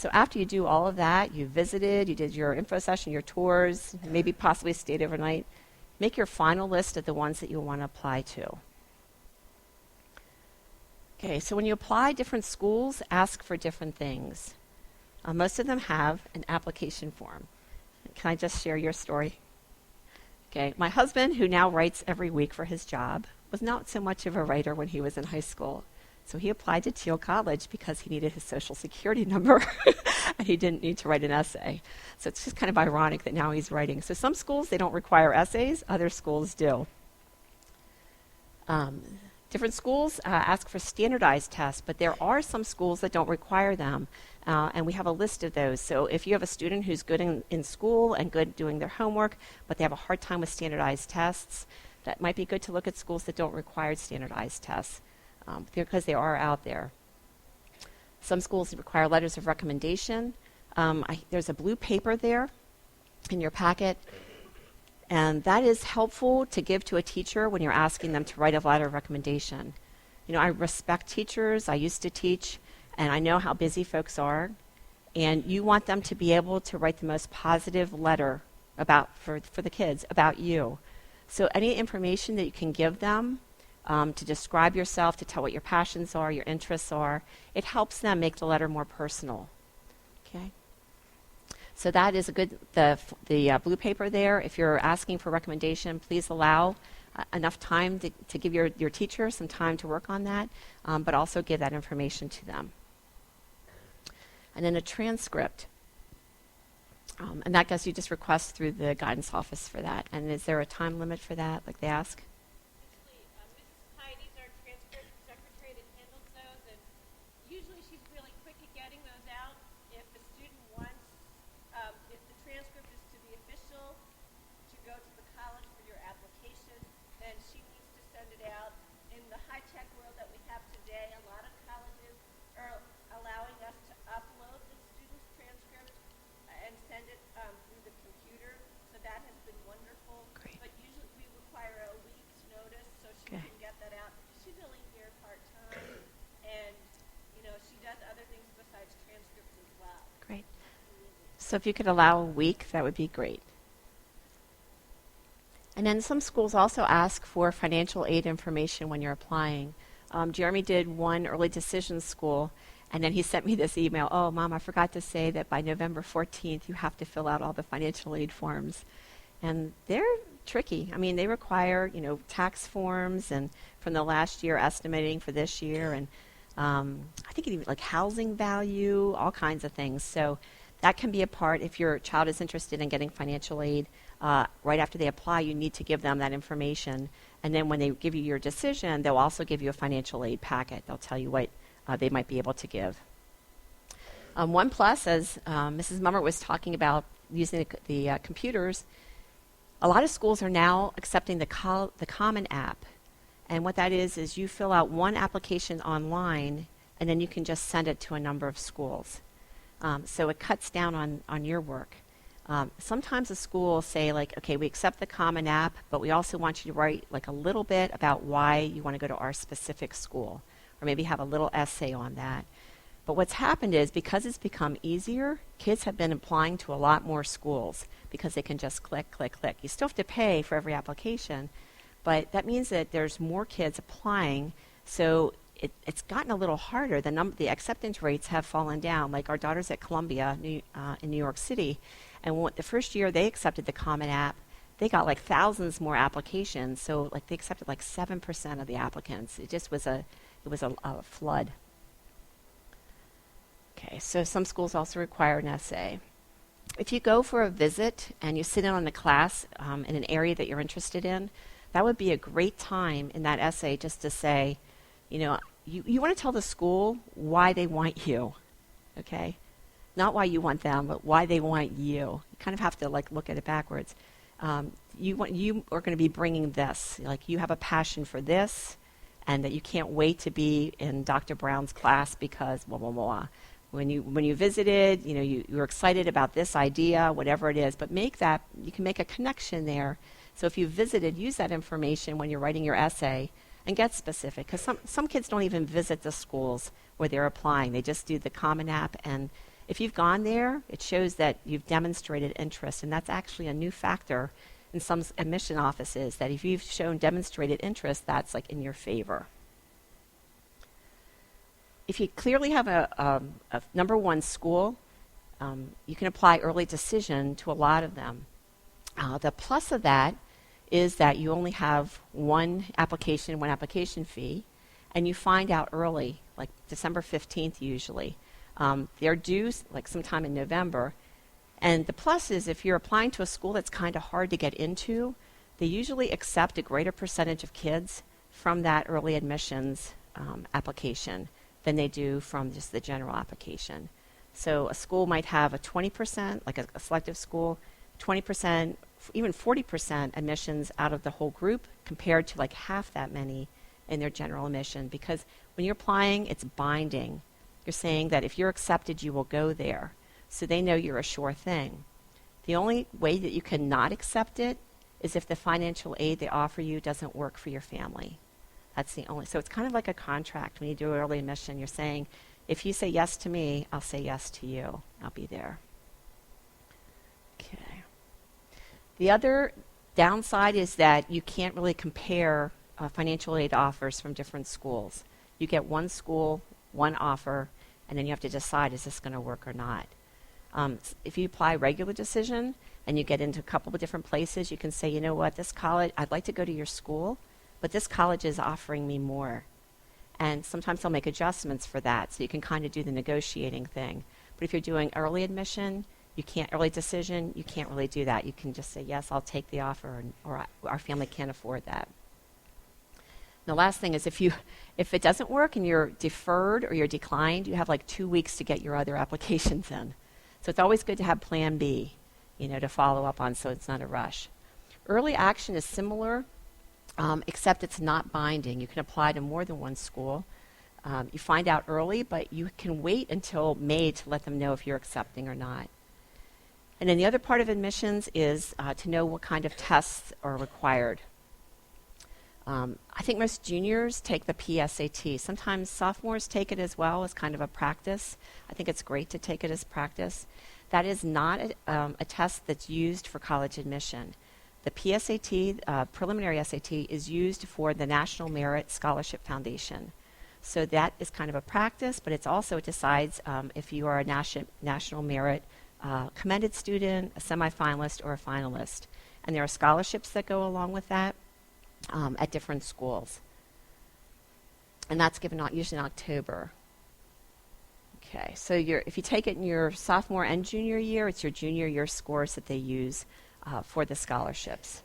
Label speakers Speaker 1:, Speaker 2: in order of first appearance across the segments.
Speaker 1: So after you do all of that, you visited, you did your info session, your tours, maybe possibly stayed overnight, make your final list of the ones that you want to apply to. Okay, so when you apply, different schools ask for different things. Most of them have an application form. Can I just share your story? Okay, my husband, who now writes every week for his job, was not so much of a writer when he was in high school. So he applied to Thiel College because he needed his social security number and he didn't need to write an essay. So it's just kind of ironic that now he's writing. So some schools, they don't require essays, other schools do. Different schools ask for standardized tests, but there are some schools that don't require them, and we have a list of those. So if you have a student who's good in school and good doing their homework, but they have a hard time with standardized tests, that might be good to look at schools that don't require standardized tests, because they are out there. Some schools require letters of recommendation. There's a blue paper there in your packet. And that is helpful to give to a teacher when you're asking them to write a letter of recommendation. You know, I respect teachers. I used to teach, and I know how busy folks are. And you want them to be able to write the most positive letter for the kids about you. So any information that you can give them to describe yourself, to tell what your passions are, your interests are, it helps them make the letter more personal. Okay. So that is a good, the blue paper there. If you're asking for recommendation, please allow enough time to give your teacher some time to work on that, but also give that information to them. And then a transcript. And that guess you just request through the guidance office for that. And is there a time limit for that, like they ask?
Speaker 2: Mrs. Heidi's our transcript secretary that handles those, and usually she's really quick at getting those out. If the student wants, if the transcript is to the official to go to the college for your application, then she needs to send it out. In the high-tech world that we have today, a lot of colleges are allowing us to upload the student's transcript and send it through the computer, so that has been wonderful.
Speaker 1: Great.
Speaker 2: But usually we require a week's notice so she can get that out. She's only here part-time, and she does other things besides transcripts as well.
Speaker 1: Great. So if you could allow a week, that would be great. And then some schools also ask for financial aid information when you're applying. Jeremy did one early decisions school, and then he sent me this email, "Oh, Mom, I forgot to say that by November 14th, you have to fill out all the financial aid forms." And they're tricky. I mean, they require, tax forms and from the last year estimating for this year, and I think even like housing value, all kinds of things. So that can be a part if your child is interested in getting financial aid. Right after they apply, you need to give them that information. And then when they give you your decision, they'll also give you a financial aid packet. They'll tell you what they might be able to give. One plus, as Mrs. Mummer was talking about using the computers, a lot of schools are now accepting the Common App. And what that is you fill out one application online, and then you can just send it to a number of schools. So it cuts down on your work. Sometimes a school will say, like, okay, we accept the Common App, but we also want you to write like a little bit about why you want to go to our specific school, or maybe have a little essay on that. But what's happened is, because it's become easier, kids have been applying to a lot more schools because they can just click, click, click. You still have to pay for every application, but that means that there's more kids applying, so it's gotten a little harder. The acceptance rates have fallen down. Like our daughter's at Columbia in New York City, and the first year they accepted the Common App, they got like thousands more applications. So like they accepted like 7% of the applicants. It just was a flood. Okay, so some schools also require an essay. If you go for a visit and you sit in on a class in an area that you're interested in, that would be a great time in that essay just to say, you want to tell the school why they want you, okay? Not why you want them, but why they want you. You kind of have to look at it backwards. You are going to be bringing this. Like, you have a passion for this, and that you can't wait to be in Dr. Brown's class because blah, blah, blah. When you visited, you were excited about this idea, whatever it is, but you can make a connection there. So if you visited, use that information when you're writing your essay and get specific, because some kids don't even visit the schools where they're applying. They just do the Common App, and If you've gone there, it shows that you've demonstrated interest, and that's actually a new factor in some admission offices, that if you've shown demonstrated interest, that's like in your favor. If you clearly have a number one school, you can apply early decision to a lot of them. The plus of that is that you only have one application fee, and you find out early, like December 15th usually. They're due like sometime in November. And the plus is if you're applying to a school that's kind of hard to get into, they usually accept a greater percentage of kids from that early admissions application than they do from just the general application. So a school might have a 20%, like a selective school, 20%, even 40% admissions out of the whole group compared to like half that many in their general admission. Because when you're applying, it's binding. You're saying that if you're accepted, you will go there. So they know you're a sure thing. The only way that you cannot accept it is if the financial aid they offer you doesn't work for your family. That's the only. So it's kind of like a contract. When you do early admission, you're saying, if you say yes to me, I'll say yes to you. I'll be there. Okay. The other downside is that you can't really compare financial aid offers from different schools. You get one school, one offer, and then you have to decide, is this going to work or not? If you apply regular decision and you get into a couple of different places, you can say, you know what, this college, I'd like to go to your school, but this college is offering me more. And sometimes they'll make adjustments for that, so you can kind of do the negotiating thing. But if you're doing early admission, early decision, you can't really do that. You can just say, yes, I'll take the offer, or our family can't afford that. The last thing is if it doesn't work and you're deferred or you're declined, you have like 2 weeks to get your other applications in. So it's always good to have plan B, to follow up on, so it's not a rush. Early action is similar, except it's not binding. You can apply to more than one school. You find out early, but you can wait until May to let them know if you're accepting or not. And then the other part of admissions is to know what kind of tests are required. I think most juniors take the PSAT. Sometimes sophomores take it as well as kind of a practice. I think it's great to take it as practice. That is not a test that's used for college admission. The PSAT, preliminary SAT, is used for the National Merit Scholarship Foundation. So that is kind of a practice, but it decides if you are a National Merit commended student, a semifinalist, or a finalist. And there are scholarships that go along with that at different schools. And that's given out usually in October. Okay, so if you take it in your sophomore and junior year, it's your junior year scores that they use for the scholarships.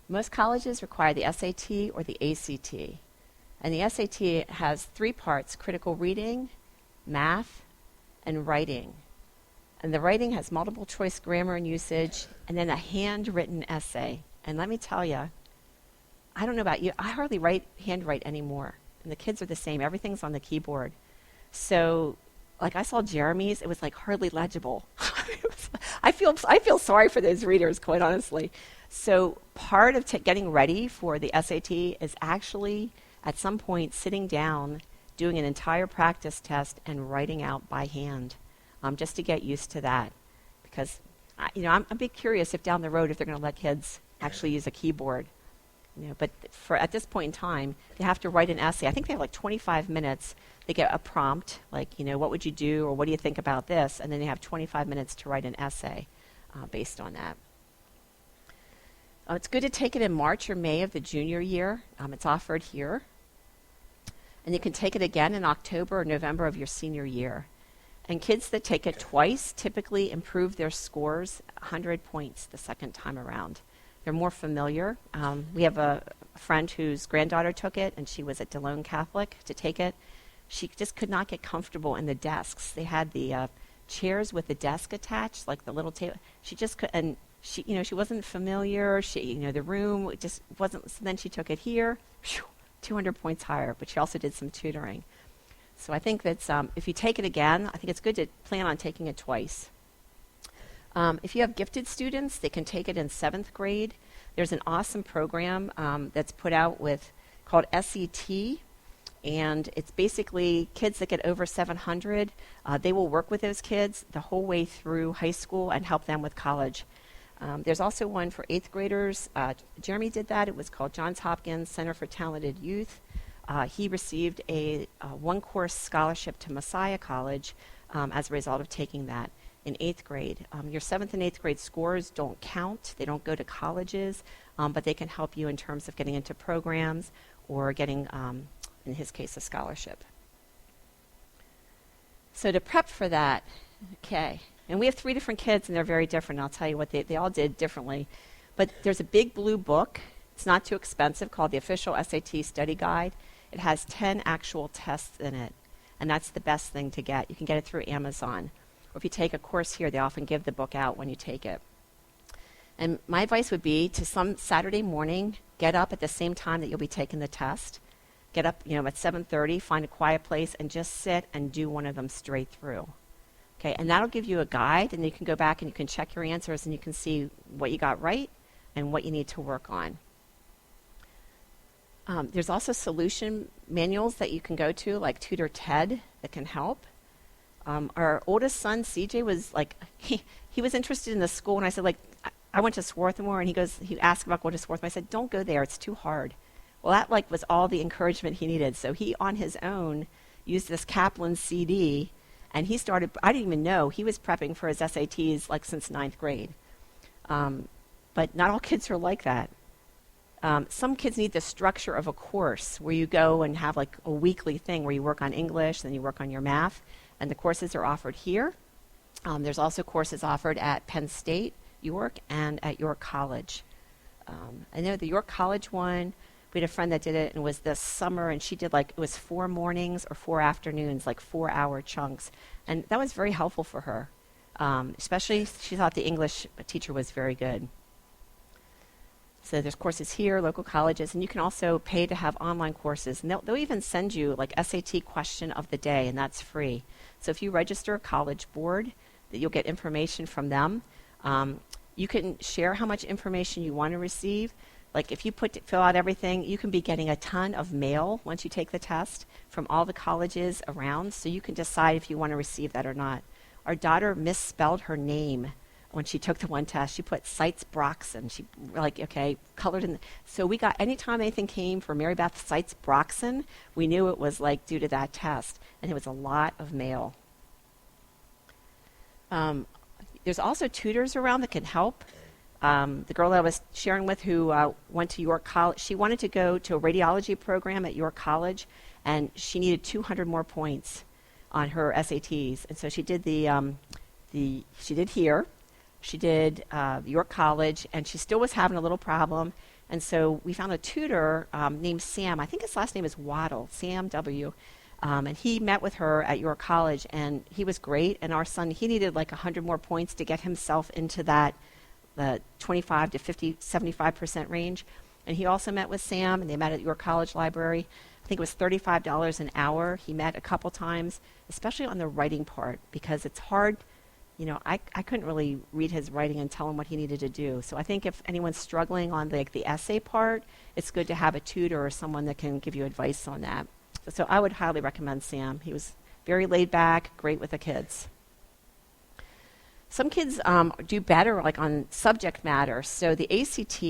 Speaker 1: Most colleges require the SAT or the ACT. And the SAT has 3 parts: critical reading, math, and writing. And the writing has multiple choice grammar and usage, and then a handwritten essay. And let me tell you, I don't know about you, I hardly handwrite anymore. And the kids are the same. Everything's on the keyboard. So, like I saw Jeremy's, it was like hardly legible. I feel sorry for those readers, quite honestly. So part of getting ready for the SAT is actually, at some point, sitting down, doing an entire practice test, and writing out by hand, just to get used to that. Because, I'm a bit curious if down the road if they're going to let kids actually use a keyboard. But at this point in time, they have to write an essay. I think they have like 25 minutes. They get a prompt, like, what would you do, or what do you think about this? And then they have 25 minutes to write an essay based on that. It's good to take it in March or May of the junior year. It's offered here. And you can take it again in October or November of your senior year. And kids that take it twice typically improve their scores 100 points the second time around. They're more familiar. We have a friend whose granddaughter took it, and she was at DeLone Catholic to take it. She just could not get comfortable in the desks. They had the chairs with the desk attached, like the little table. She just could, and she wasn't familiar. The room just wasn't. So then she took it here, 200 points higher. But she also did some tutoring. So I think that's if you take it again, I think it's good to plan on taking it twice. If you have gifted students, they can take it in 7th grade. There's an awesome program that's put out called SET, And it's basically kids that get over 700. They will work with those kids the whole way through high school and help them with college. There's also one for eighth graders. Jeremy did that. It was called Johns Hopkins Center for Talented Youth. He received a one-course scholarship to Messiah College as a result of taking that in eighth grade. Your seventh and eighth grade scores don't count. They don't go to colleges, but they can help you in terms of getting into programs or getting, in his case, a scholarship. So to prep for that, okay, and we have 3 different kids, and they're very different. I'll tell you what they all did differently. But there's a big blue book. It's not too expensive, called the Official SAT Study Guide. It has 10 actual tests in it, and that's the best thing to get. You can get it through Amazon. Or if you take a course here, they often give the book out when you take it. And my advice would be to some Saturday morning, get up at the same time that you'll be taking the test. Get up, at 7:30, find a quiet place, and just sit and do one of them straight through. Okay, and that'll give you a guide, and you can go back and you can check your answers, and you can see what you got right and what you need to work on. There's also solution manuals that you can go to, like Tutor TED, that can help. Our oldest son, CJ, was like, he was interested in the school, and I said, I went to Swarthmore, and he asked about going to Swarthmore. I said, don't go there, it's too hard. Well, that was all the encouragement he needed. So he, on his own, used this Kaplan CD, and he started, I didn't even know, he was prepping for his SATs since 9th grade. But not all kids are like that. Some kids need the structure of a course where you go and have a weekly thing where you work on English, then you work on your math, and the courses are offered here. There's also courses offered at Penn State, York, and at York College. I know the York College one, we had a friend that did it, and it was this summer, and she did it was 4 mornings or 4 afternoons, 4-hour chunks. And that was very helpful for her. Especially, she thought the English teacher was very good. So there's courses here, local colleges, and you can also pay to have online courses. And they'll even send you SAT question of the day, and that's free. So if you register a College Board, that you'll get information from them. You can share how much information you want to receive. If you fill out everything, you can be getting a ton of mail once you take the test from all the colleges around, so you can decide if you want to receive that or not. Our daughter misspelled her name when she took the one test. She put Seitz Broxson. She colored in. So we got, anytime anything came for Mary Beth Seitz Broxson, we knew it was due to that test, and it was a lot of mail. There's also tutors around that can help. The girl that I was sharing with who went to York College, she wanted to go to a radiology program at York College, and she needed 200 more points on her SATs. And so she did she did here, she did York College, and she still was having a little problem. And so we found a tutor named Sam. I think his last name is Waddle, Sam W. And he met with her at York College, and he was great. And our son, he needed 100 more points to get himself into that the 25 to 50, 75% range. And he also met with Sam, and they met at York College Library. I think it was $35 an hour. He met a couple times, especially on the writing part, because it's hard. I couldn't really read his writing and tell him what he needed to do. So I think if anyone's struggling on the essay part, it's good to have a tutor or someone that can give you advice on that. So I would highly recommend Sam. He was very laid back, great with the kids. Some kids do better on subject matter. So the ACT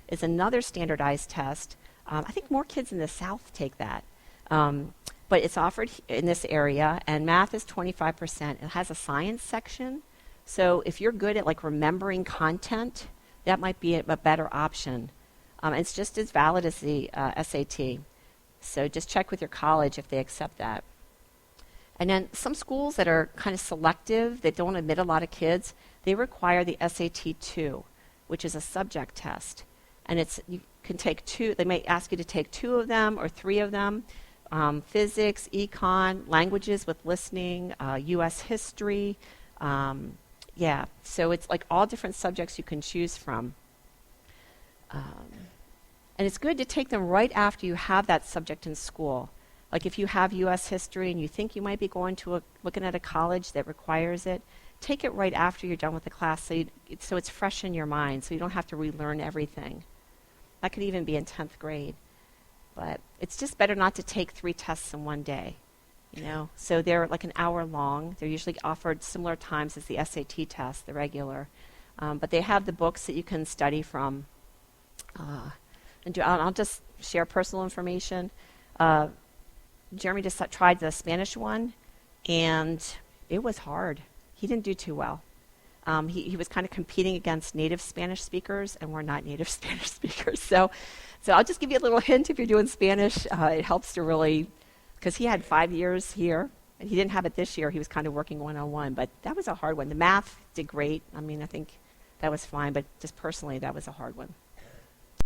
Speaker 1: is another standardized test. I think more kids in the South take that. But it's offered in this area, and math is 25%. It has a science section. So if you're good at remembering content, that might be a better option. It's just as valid as the SAT. So just check with your college if they accept that. And then some schools that are kind of selective, that don't admit a lot of kids, they require the SAT-2, which is a subject test. And you can take 2, they may ask you to take 2 of them or 3 of them. Physics, econ, languages with listening, U.S. history. So it's all different subjects you can choose from. And it's good to take them right after you have that subject in school. If you have U.S. history and you think you might be looking at a college that requires it, take it right after you're done with the class so it's fresh in your mind, so you don't have to relearn everything. That could even be in 10th grade. But it's just better not to take 3 tests in one day, you know. So they're like an hour long. They're usually offered similar times as the SAT test, the regular. But they have the books that you can study from. I'll just share personal information. Jeremy just tried the Spanish one, and it was hard. He didn't do too well. He was kind of competing against native Spanish speakers, and we're not native Spanish speakers. So I'll just give you a little hint if you're doing Spanish. It helps to really, because he had 5 years here, and he didn't have it this year. He was kind of working one-on-one, but that was a hard one. The math did great. I mean, I think that was fine, but just personally, that was a hard one.